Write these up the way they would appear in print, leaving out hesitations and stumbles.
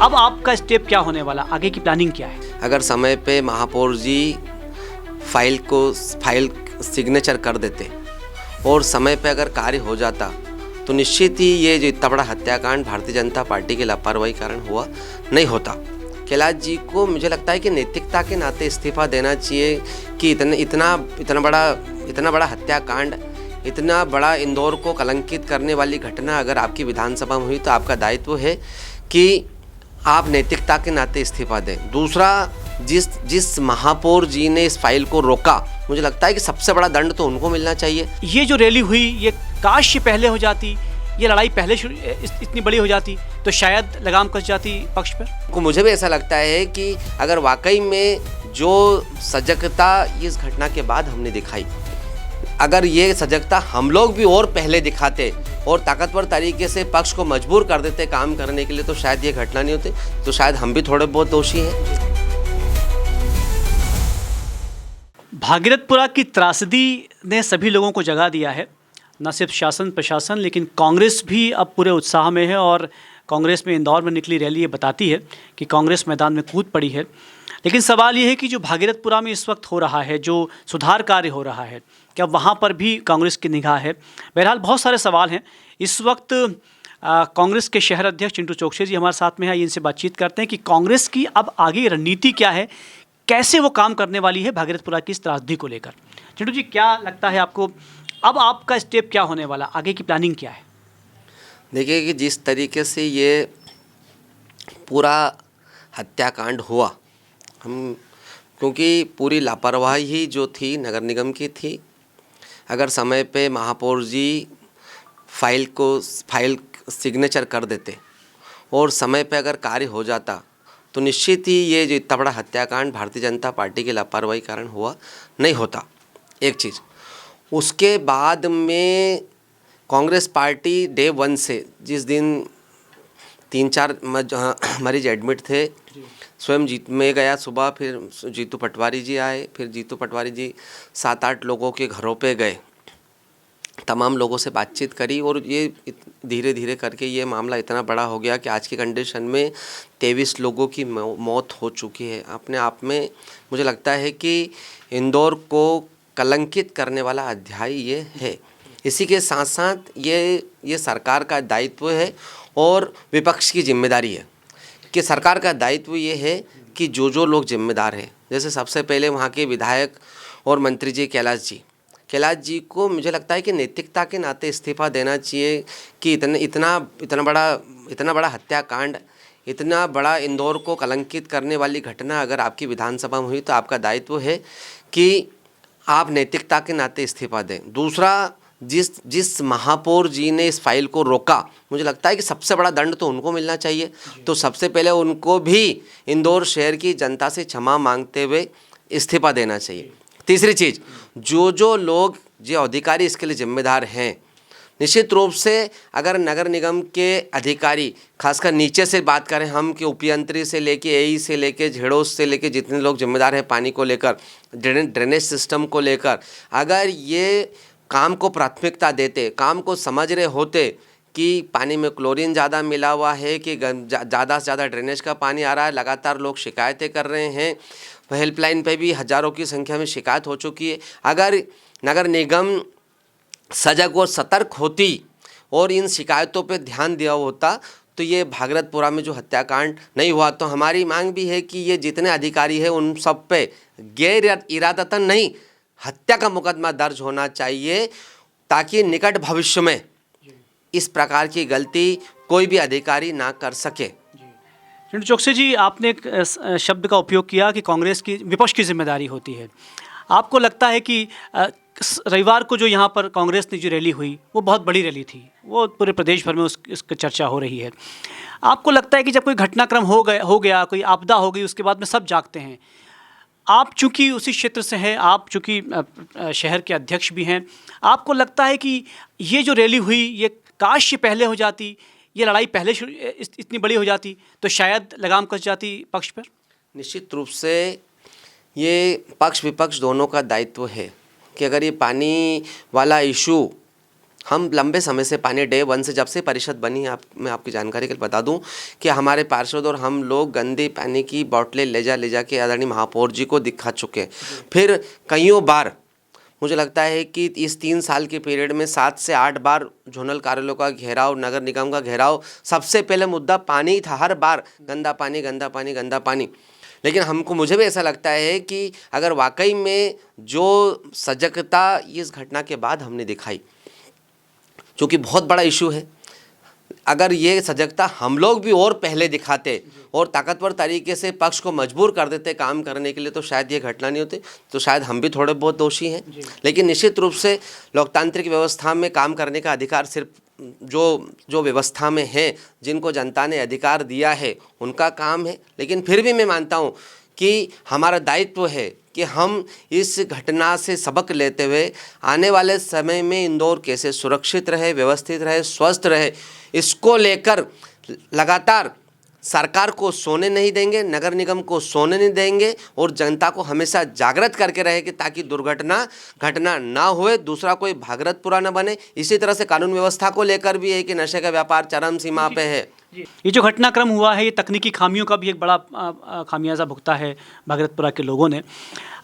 अब आपका स्टेप क्या होने वाला, आगे की प्लानिंग क्या है? अगर समय पे महापौर जी फाइल सिग्नेचर कर देते और समय पे अगर कार्य हो जाता तो निश्चित ही ये जो इतना बड़ा हत्याकांड भारतीय जनता पार्टी के लापरवाही कारण हुआ नहीं होता। कैलाश जी को मुझे लगता है कि नैतिकता के नाते इस्तीफा देना चाहिए कि इतना बड़ा हत्याकांड, इतना बड़ा इंदौर को कलंकित करने वाली घटना अगर आपकी विधानसभा में हुई तो आपका दायित्व है कि आप नैतिकता के नाते इस्तीफा दें। दूसरा, जिस महापौर जी ने इस फाइल को रोका, मुझे लगता है कि सबसे बड़ा दंड तो उनको मिलना चाहिए। ये जो रैली हुई, ये काश ये पहले हो जाती, ये लड़ाई पहले इतनी बड़ी हो जाती तो शायद लगाम कस जाती पक्ष पर। मुझे भी ऐसा लगता है कि अगर वाकई में जो सजगता इस घटना के बाद हमने दिखाई, अगर ये सजगता हम लोग भी और पहले दिखाते और ताकतवर तरीके से पक्ष को मजबूर कर देते काम करने के लिए तो शायद ये घटना नहीं होती। तो शायद हम भी थोड़े बहुत दोषी हैं। भागीरथपुरा की त्रासदी ने सभी लोगों को जगा दिया है, न सिर्फ शासन प्रशासन, लेकिन कांग्रेस भी अब पूरे उत्साह में है। और कांग्रेस में इंदौर में निकली रैली ये बताती है कि कांग्रेस मैदान में कूद पड़ी है। लेकिन सवाल ये है कि जो भागीरथपुरा में इस वक्त हो रहा है, जो सुधार कार्य हो रहा है, क्या वहाँ पर भी कांग्रेस की निगाह है? बहरहाल बहुत सारे सवाल हैं। इस वक्त कांग्रेस के शहर अध्यक्ष चिंटू चोकसी जी हमारे साथ में हैं। इनसे बातचीत करते हैं कि कांग्रेस की अब आगे रणनीति क्या है, कैसे वो काम करने वाली है भागीरथपुरा की इस त्रासदी को लेकर। चिंटू जी, क्या लगता है आपको, अब आपका स्टेप क्या होने वाला, आगे की प्लानिंग क्या है? देखिए कि जिस तरीके से ये पूरा हत्याकांड हुआ, क्योंकि पूरी लापरवाही जो थी नगर निगम की थी। अगर समय पे महापौर जी फाइल सिग्नेचर कर देते और समय पे अगर कार्य हो जाता तो निश्चित ही ये जो इतना बड़ा हत्याकांड भारतीय जनता पार्टी के लापरवाही कारण हुआ नहीं होता। एक चीज़, उसके बाद में कांग्रेस पार्टी डे 1 से, जिस दिन 3-4 मरीज एडमिट थे, स्वयं मैं गया सुबह, फिर जीतू पटवारी जी आए, फिर जीतू पटवारी जी 7-8 लोगों के घरों पे गए, तमाम लोगों से बातचीत करी और ये धीरे धीरे करके ये मामला इतना बड़ा हो गया कि आज की कंडीशन में 23 लोगों की मौत हो चुकी है। अपने आप में मुझे लगता है कि इंदौर को कलंकित करने वाला अध्याय ये है। इसी के साथ साथ ये सरकार का दायित्व है और विपक्ष की जिम्मेदारी है कि सरकार का दायित्व ये है कि जो लोग जिम्मेदार हैं, जैसे सबसे पहले वहाँ के विधायक और मंत्री जी कैलाश जी को मुझे लगता है कि नैतिकता के नाते इस्तीफा देना चाहिए कि इतना बड़ा हत्याकांड, इतना बड़ा इंदौर को कलंकित करने वाली घटना अगर आपकी विधानसभा में हुई तो आपका दायित्व है कि आप नैतिकता के नाते इस्तीफा दें। दूसरा, जिस महापौर जी ने इस फाइल को रोका, मुझे लगता है कि सबसे बड़ा दंड तो उनको मिलना चाहिए। तो सबसे पहले उनको भी इंदौर शहर की जनता से क्षमा मांगते हुए इस्तीफा देना चाहिए। तीसरी चीज़, जो लोग जो अधिकारी इसके लिए जिम्मेदार हैं, निश्चित रूप से अगर नगर निगम के अधिकारी, खासकर नीचे से बात करें हम, कि उपयंत्री से लेके एई से लेके झेड़ोस से लेके जितने लोग जिम्मेदार हैं पानी को लेकर, ड्रेनेज सिस्टम को लेकर, अगर ये काम को प्राथमिकता देते, काम को समझ रहे होते कि पानी में क्लोरीन ज़्यादा मिला हुआ है, कि ज़्यादा से ज़्यादा ड्रेनेज का पानी आ रहा है, लगातार लोग शिकायतें कर रहे हैं, हेल्पलाइन पे भी हज़ारों की संख्या में शिकायत हो चुकी है। अगर नगर निगम सजग और सतर्क होती और इन शिकायतों पे ध्यान दिया होता तो ये भागीरथपुरा में जो हत्याकांड नहीं हुआ। तो हमारी मांग भी है कि ये जितने अधिकारी हैं उन सब पे गैर इरादतन नहीं, हत्या का मुकदमा दर्ज होना चाहिए, ताकि निकट भविष्य में इस प्रकार की गलती कोई भी अधिकारी ना कर सके। चिंटू चोकसी जी, आपने एक शब्द का उपयोग किया कि कांग्रेस की, विपक्ष की जिम्मेदारी होती है। आपको लगता है कि रविवार को जो यहाँ पर कांग्रेस ने जो रैली हुई वो बहुत बड़ी रैली थी, वो पूरे प्रदेश भर में उसकी चर्चा हो रही है। आपको लगता है कि जब कोई घटनाक्रम हो गया, कोई आपदा हो गई, उसके बाद में सब जागते हैं। आप चूँकि उसी क्षेत्र से हैं, आप चूँकि शहर के अध्यक्ष भी हैं, आपको लगता है कि ये जो रैली हुई, ये काश ये पहले हो जाती, ये लड़ाई पहले इतनी बड़ी हो जाती तो शायद लगाम कस जाती पक्ष पर? निश्चित रूप से ये पक्ष विपक्ष दोनों का दायित्व है कि अगर ये पानी वाला इशू हम लंबे समय से पानी डे वन से जब से परिषद बनी है, मैं आपकी जानकारी के लिए बता दूं कि हमारे पार्षद और हम लोग गंदे पानी की बोतलें ले जा के आदरणीय महापौर जी को दिखा चुके हैं। फिर कईयों बार मुझे लगता है कि इस 3 साल के पीरियड में 7 से 8 बार जोनल कार्यालयों का घेराव, नगर निगम का घेराव, सबसे पहले मुद्दा पानी था। हर बार गंदा पानी, गंदा पानी, गंदा पानी। लेकिन मुझे भी ऐसा लगता है कि अगर वाकई में जो सजगता इस घटना के बाद हमने दिखाई, जो कि बहुत बड़ा इशू है, अगर ये सजगता हम लोग भी और पहले दिखाते और ताकतवर तरीके से पक्ष को मजबूर कर देते काम करने के लिए, तो शायद ये घटना नहीं होती। तो शायद हम भी थोड़े बहुत दोषी हैं, लेकिन निश्चित रूप से लोकतांत्रिक व्यवस्था में काम करने का अधिकार सिर्फ जो व्यवस्था में है, जिनको जनता ने अधिकार दिया है, उनका काम है। लेकिन फिर भी मैं मानता हूँ कि हमारा दायित्व है कि हम इस घटना से सबक लेते हुए आने वाले समय में इंदौर कैसे सुरक्षित रहे, व्यवस्थित रहे, स्वस्थ रहे, इसको लेकर लगातार सरकार को सोने नहीं देंगे, नगर निगम को सोने नहीं देंगे और जनता को हमेशा जागृत करके रहे कि ताकि घटना ना हुए, दूसरा कोई भागरतपुरा न बने। इसी तरह से कानून व्यवस्था को लेकर भी है कि नशे का व्यापार चरम सीमा पे है। ये जो घटनाक्रम हुआ है, ये तकनीकी खामियों का भी एक बड़ा खामियाजा भुगता है भागरतपुरा के लोगों ने।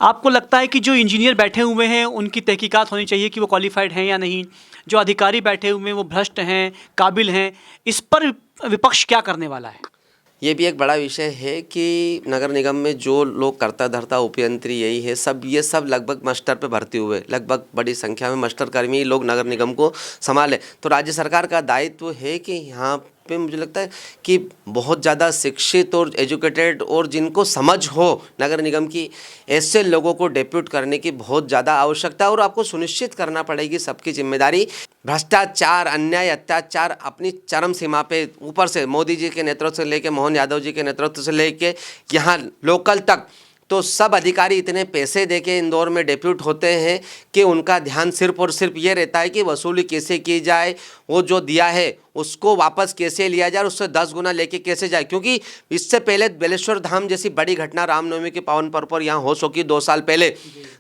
आपको लगता है कि जो इंजीनियर बैठे हुए हैं उनकी तहकीकात होनी चाहिए कि वो क्वालिफाइड हैं या नहीं, जो अधिकारी बैठे हुए हैं वो भ्रष्ट हैं, काबिल हैं, इस पर विपक्ष क्या करने वाला है? ये भी एक बड़ा विषय है कि नगर निगम में जो लोग करता धरता उपयंत्री यही है, ये सब लगभग मास्टर पे भर्ती हुए, लगभग बड़ी संख्या में मास्टर कर्मी लोग नगर निगम को संभाले। तो राज्य सरकार का दायित्व है कि यहाँ पे मुझे लगता है कि बहुत ज़्यादा शिक्षित और एजुकेटेड और जिनको समझ हो नगर निगम की, ऐसे लोगों को डेप्यूट करने की बहुत ज़्यादा आवश्यकता है। और आपको सुनिश्चित करना पड़ेगी, सबकी जिम्मेदारी, भ्रष्टाचार, अन्याय, अत्याचार अपनी चरम सीमा पे, ऊपर से मोदी जी के नेतृत्व से लेके, मोहन यादव जी के नेतृत्व से लेके यहाँ लोकल तक, तो सब अधिकारी इतने पैसे देके इंदौर में डेप्यूट होते हैं कि उनका ध्यान सिर्फ और सिर्फ ये रहता है कि वसूली कैसे की जाए, वो जो दिया है उसको वापस कैसे लिया जाए, उससे 10 गुना लेके कैसे जाए। क्योंकि इससे पहले बेलेश्वर धाम जैसी बड़ी घटना रामनवमी के पावन पर्व पर यहाँ हो चुकी 2 साल पहले,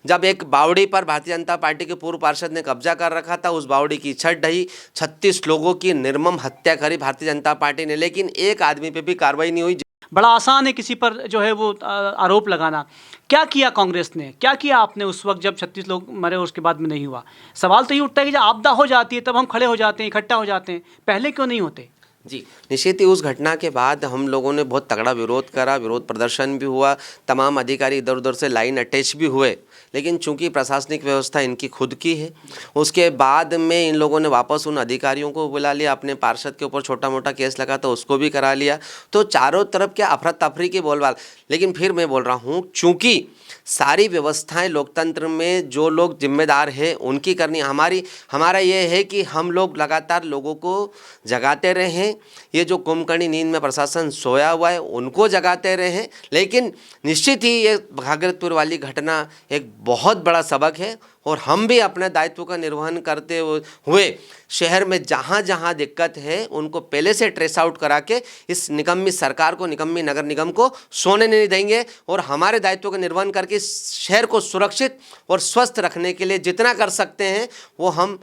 जब एक बावड़ी पर भारतीय जनता पार्टी के पूर्व पार्षद ने कब्जा कर रखा था। उस बावड़ी की छत ढही, 36 लोगों की निर्मम हत्या करी भारतीय जनता पार्टी ने, लेकिन एक आदमी पे भी कार्रवाई नहीं हुई। बड़ा आसान है किसी पर जो है वो आरोप लगाना। क्या किया कांग्रेस ने, क्या किया आपने उस वक्त जब 36 लोग मरे और उसके बाद में नहीं हुआ? सवाल तो ये उठता है कि जब आपदा हो जाती है तब हम खड़े हो जाते हैं, इकट्ठा हो जाते हैं, पहले क्यों नहीं होते? जी, निश्चित ही उस घटना के बाद हम लोगों ने बहुत तगड़ा विरोध करा, विरोध प्रदर्शन भी हुआ, तमाम अधिकारी इधर उधर से लाइन अटैच भी हुए। लेकिन चूंकि प्रशासनिक व्यवस्था इनकी खुद की है, उसके बाद में इन लोगों ने वापस उन अधिकारियों को बुला लिया, अपने पार्षद के ऊपर छोटा मोटा केस लगा तो उसको भी करा लिया। तो चारों तरफ क्या अफरा तफरी की बोलबाल। लेकिन फिर मैं बोल रहा हूँ, चूँकि सारी व्यवस्थाएं लोकतंत्र में जो लोग जिम्मेदार हैं उनकी करनी, हमारा ये है कि हम लोग लगातार लोगों को जगाते रहें। ये जो कुंभकर्णी नींद में प्रशासन सोया हुआ है उनको जगाते रहें। लेकिन निश्चित ही ये भागलपुर वाली घटना एक बहुत बड़ा सबक है और हम भी अपने दायित्व का निर्वहन करते हुए शहर में जहाँ जहाँ दिक्कत है उनको पहले से ट्रेस आउट करा के इस निकम्मी सरकार को, निकम्मी नगर निगम को सोने नहीं देंगे और हमारे दायित्व का निर्वहन करके इस शहर को सुरक्षित और स्वस्थ रखने के लिए जितना कर सकते हैं वो हम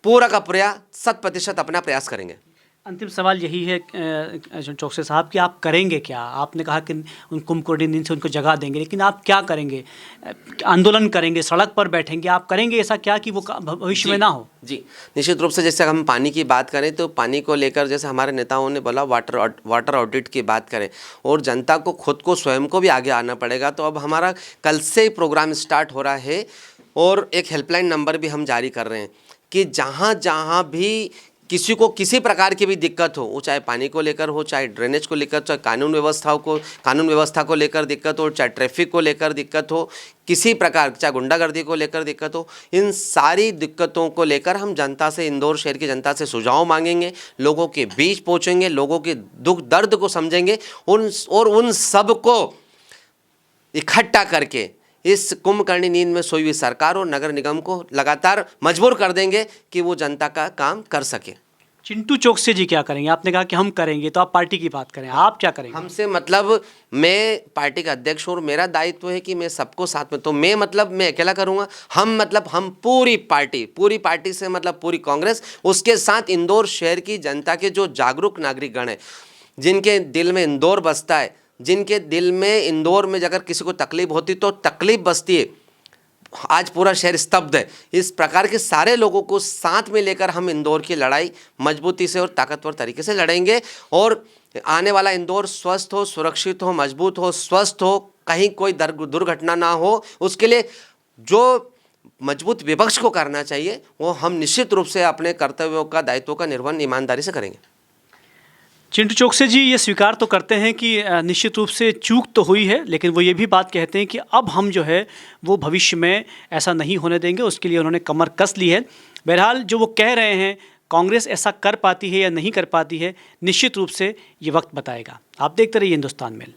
पूरा का पूरा 100% अपना प्रयास करेंगे। अंतिम सवाल यही है चौकसे साहब कि आप करेंगे क्या? आपने कहा कि उन कुंभकर्णी नींद से उनको जगा देंगे, लेकिन आप क्या करेंगे? आंदोलन करेंगे, सड़क पर बैठेंगे, आप करेंगे ऐसा क्या कि वो भविष्य में ना हो? जी, निश्चित रूप से जैसे हम पानी की बात करें तो पानी को लेकर जैसे हमारे नेताओं ने बोला वाटर ऑडिट की बात करें और जनता को खुद को स्वयं को भी आगे आना पड़ेगा। तो अब हमारा कल से प्रोग्राम स्टार्ट हो रहा है और एक हेल्पलाइन नंबर भी हम जारी कर रहे हैं कि जहाँ जहाँ भी किसी को किसी प्रकार की भी दिक्कत हो, वो चाहे पानी को लेकर हो, चाहे ड्रेनेज को लेकर, चाहे कानून व्यवस्था को लेकर दिक्कत हो, चाहे ट्रैफिक को लेकर दिक्कत हो, किसी प्रकार, चाहे गुंडागर्दी को लेकर दिक्कत हो, इन सारी दिक्कतों को लेकर हम जनता से, इंदौर शहर की जनता से सुझाव मांगेंगे, लोगों के बीच पहुँचेंगे, लोगों के दुख दर्द को समझेंगे और उन सब को इकट्ठा करके इस कुंभकर्णी नींद में सोई हुई सरकार और नगर निगम को लगातार मजबूर कर देंगे कि वो जनता का काम कर सके। चिंटू चौकसे जी क्या करेंगे? आपने कहा कि हम करेंगे, तो आप पार्टी की बात करें, आप क्या करेंगे? हमसे मतलब मैं पार्टी का अध्यक्ष हूँ और मेरा दायित्व है कि मैं सबको साथ में, तो मैं मतलब मैं अकेला करूँगा, हम मतलब हम पूरी पार्टी से मतलब पूरी कांग्रेस, उसके साथ इंदौर शहर की जनता के जो जागरूक नागरिकगण हैं, जिनके दिल में इंदौर बसता है, जिनके दिल में इंदौर में अगर किसी को तकलीफ होती तो तकलीफ बसती है, आज पूरा शहर स्तब्ध है, इस प्रकार के सारे लोगों को साथ में लेकर हम इंदौर की लड़ाई मजबूती से और ताकतवर तरीके से लड़ेंगे और आने वाला इंदौर स्वस्थ हो, सुरक्षित हो, मजबूत हो, स्वस्थ हो, कहीं कोई दुर्घटना ना हो, उसके लिए जो मजबूत विपक्ष को करना चाहिए वो हम निश्चित रूप से अपने कर्तव्यों का, दायित्वों का निर्वहन ईमानदारी से करेंगे। चिंटू चौकसे जी ये स्वीकार तो करते हैं कि निश्चित रूप से चूक तो हुई है, लेकिन वो ये भी बात कहते हैं कि अब हम जो है वो भविष्य में ऐसा नहीं होने देंगे, उसके लिए उन्होंने कमर कस ली है। बहरहाल जो वो कह रहे हैं कांग्रेस ऐसा कर पाती है या नहीं कर पाती है, निश्चित रूप से ये वक्त बताएगा। आप देखते रहिए हिंदुस्तान मेल।